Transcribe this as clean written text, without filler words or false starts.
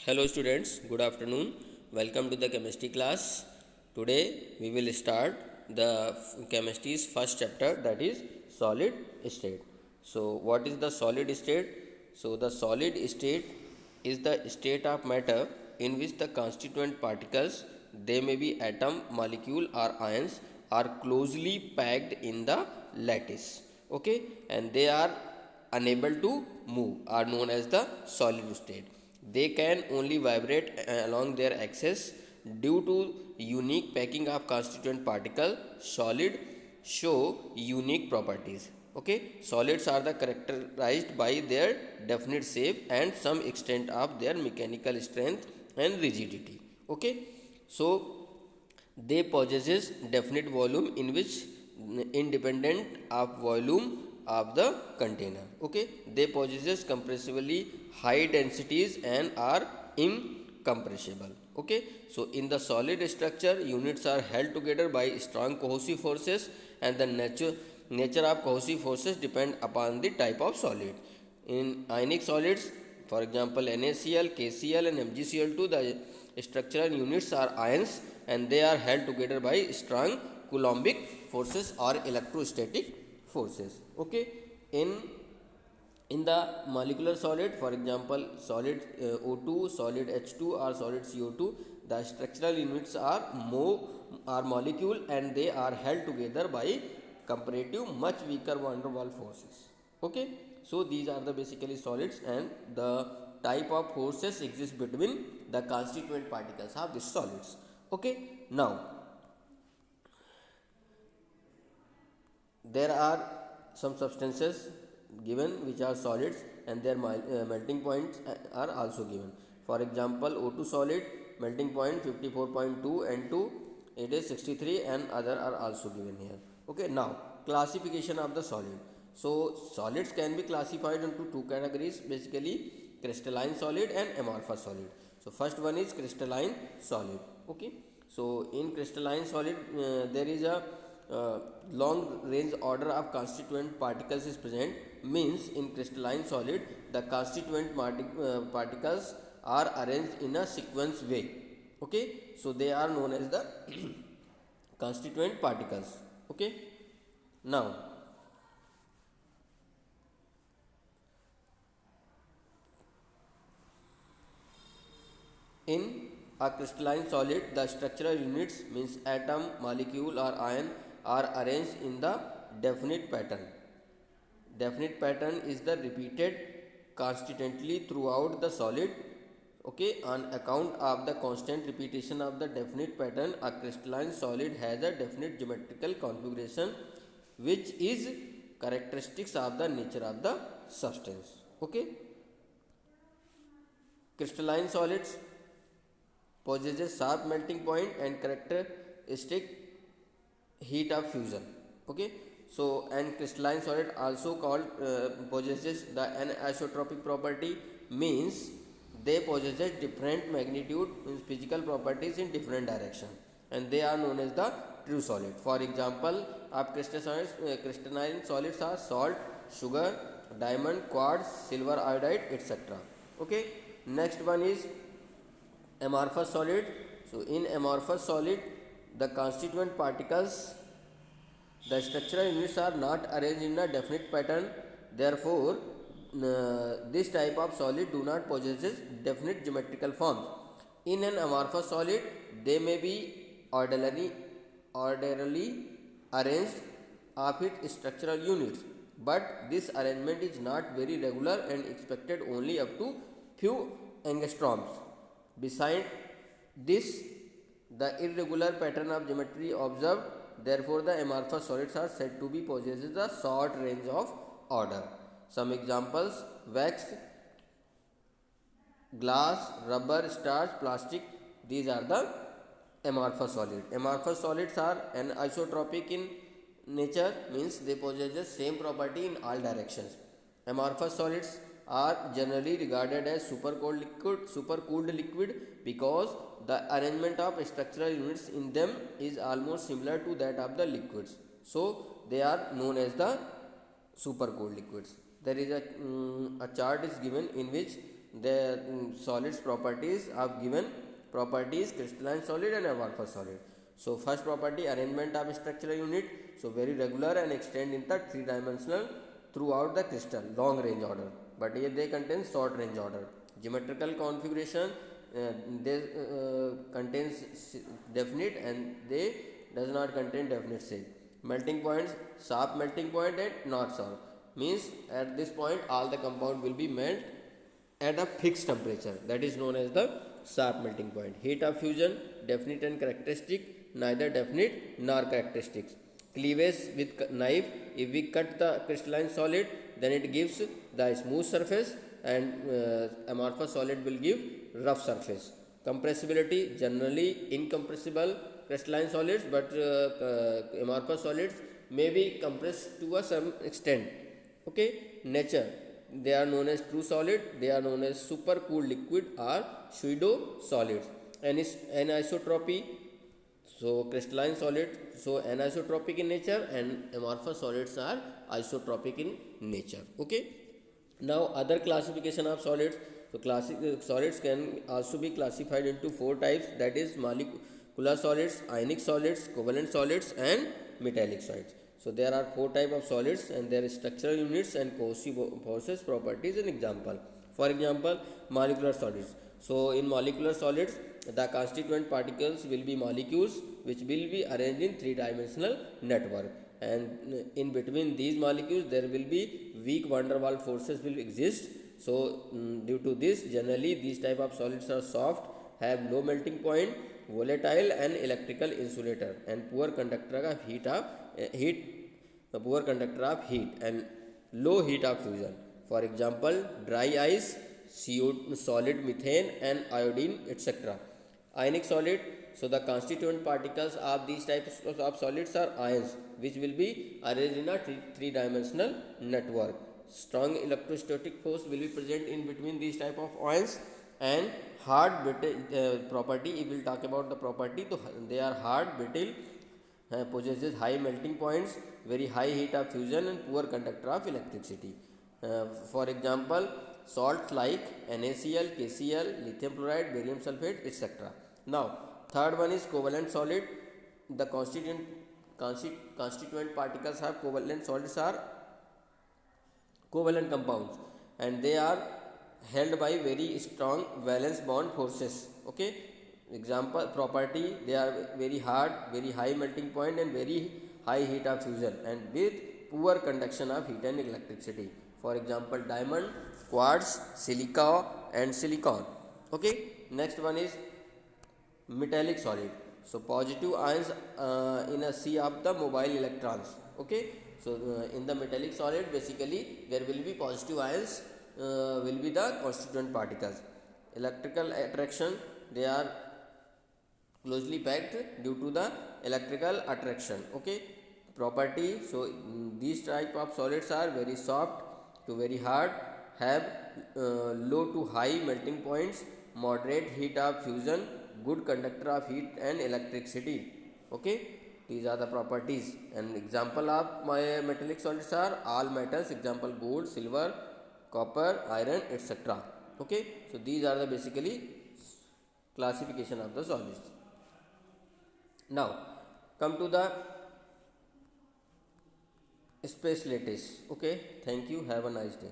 Hello students, good afternoon. Welcome to the chemistry class. Today we will start the chemistry's first chapter, that is solid state. So what is the solid state? So the solid state is the state of matter in which the constituent particles, they may be atom, molecule or ions, are closely packed in the lattice. Okay, and they are unable to move, are known as the solid state. They can only vibrate along their axis due to unique packing of constituent particle. Solid show unique properties. Okay, solids are the characterized by their definite shape and some extent of their mechanical strength and rigidity. Okay, so they possesses definite volume in which independent of volume of the container. Okay, they possesses compressively high densities and are incompressible. Okay, so in the solid structure, units are held together by strong cohesive forces, and the nature of cohesive forces depend upon the type of solid. In ionic solids, for example NaCl, KCl and MgCl2, the structural units are ions and they are held together by strong Coulombic forces or electrostatic forces. Okay, in in the molecular solid, for example solid O2, solid H2 or solid CO2, the structural units are molecule and they are held together by comparative much weaker van der Waals forces. Okay, so these are the basically solids and the type of forces exist between the constituent particles of these solids. Okay, now there are some substances given which are solids and their melting points are also given. For example O2 solid melting point 54.2 and 2 it is 63 and other are also given here. Okay, now classification of the solid. So solids can be classified into two categories, basically crystalline solid and amorphous solid. So first one is crystalline solid. Okay, so in crystalline solid there is a long range order of constituent particles is present. Means in crystalline solid the constituent particles are arranged in a sequence way. Okay, so they are known as the constituent particles. Okay, now in a crystalline solid, the structural units means atom, molecule or ion are arranged in the definite pattern. Definite pattern is the repeated constantly throughout the solid. Okay, on account of the constant repetition of the definite pattern, a crystalline solid has a definite geometrical configuration which is characteristics of the nature of the substance. Okay, crystalline solids possesses sharp melting point and characteristic heat of fusion. Okay, so and crystalline solid also called possesses the anisotropic property, means they possesses different magnitude means physical properties in different direction and they are known as the true solid. For example of crystalline solids are salt, sugar, diamond, quartz, silver iodide, etc. Okay, next one is amorphous solid. So in amorphous solid the constituent particles, the structural units are not arranged in a definite pattern. Therefore this type of solid do not possess definite geometrical forms. In an amorphous solid they may be orderly arranged of its structural units, but this arrangement is not very regular and expected only up to few angstroms. Beside this, the irregular pattern of geometry observed, therefore the amorphous solids are said to be possesses a short range of order. Some examples: wax, glass, rubber, starch, plastic. These are the amorphous solids. Amorphous solids are anisotropic in nature, means they possess the same property in all directions. Amorphous solids are generally regarded as supercooled liquid because the arrangement of structural units in them is almost similar to that of the liquids. So they are known as the supercooled liquids. There is a chart is given in which the solids properties of given properties crystalline solid and amorphous solid. So first property, arrangement of structural unit, so very regular and extend in the three dimensional throughout the crystal, long range order, but here they contain short range order. Geometrical configuration, they contains definite and they does not contain definite shape. Melting points, sharp melting point and not sharp, means at this point all the compound will be melt at a fixed temperature, that is known as the sharp melting point. Heat of fusion, definite and characteristic, neither definite nor characteristics. Cleavage with knife, if we cut the crystalline solid then it gives the smooth surface, and amorphous solid will give rough surface. Compressibility, generally incompressible crystalline solids, but amorphous solids may be compressed to a some extent. Okay, nature, they are known as true solid, they are known as super cooled liquid or pseudo solids. Anisotropy, so crystalline solid, so anisotropic in nature, and amorphous solids are isotropic in nature. Okay, now other classification of solids. So solids can also be classified into four types, that is molecular solids, ionic solids, covalent solids and metallic solids. So there are four types of solids and their structural units and cohesive forces, properties and example. For example, molecular solids. So in molecular solids, the constituent particles will be molecules which will be arranged in three dimensional network, and in between these molecules there will be weak van der Waals forces will exist. So due to this, generally these type of solids are soft, have low melting point, volatile and electrical insulator, and poor conductor of poor conductor of heat and low heat of fusion. For example, dry ice, CO solid, methane and iodine, etc. Ionic solid, so the constituent particles of these types of solids are ions which will be arranged in a three dimensional network. Strong electrostatic force will be present in between these type of ions, and hard brittle property, if we will talk about the property, so they are hard, brittle, possesses high melting points, very high heat of fusion and poor conductor of electricity. For example, salts like NaCl, KCl, lithium fluoride, barium sulfate, etc. Now, third one is covalent solid. The constituent particles of covalent solids are covalent compounds, and they are held by very strong valence bond forces. Okay, example property, they are very hard, very high melting point and very high heat of fusion, and with poor conduction of heat and electricity. For example, diamond, quartz, silica and silicon. Okay, next one is metallic solid. So positive ions in a sea of the mobile electrons. Okay, so in the metallic solid, basically there will be positive ions will be the constituent particles. Electrical attraction, they are closely packed due to the electrical attraction. Okay, property, so these type of solids are very soft to very hard, have low to high melting points, moderate heat of fusion, good conductor of heat and electricity. Okay, these are the properties, and example of my metallic solids are all metals, example gold, silver, copper, iron, etc. Okay, so these are the basically classification of the solids. Now come to the space lattice. Okay, thank you, have a nice day.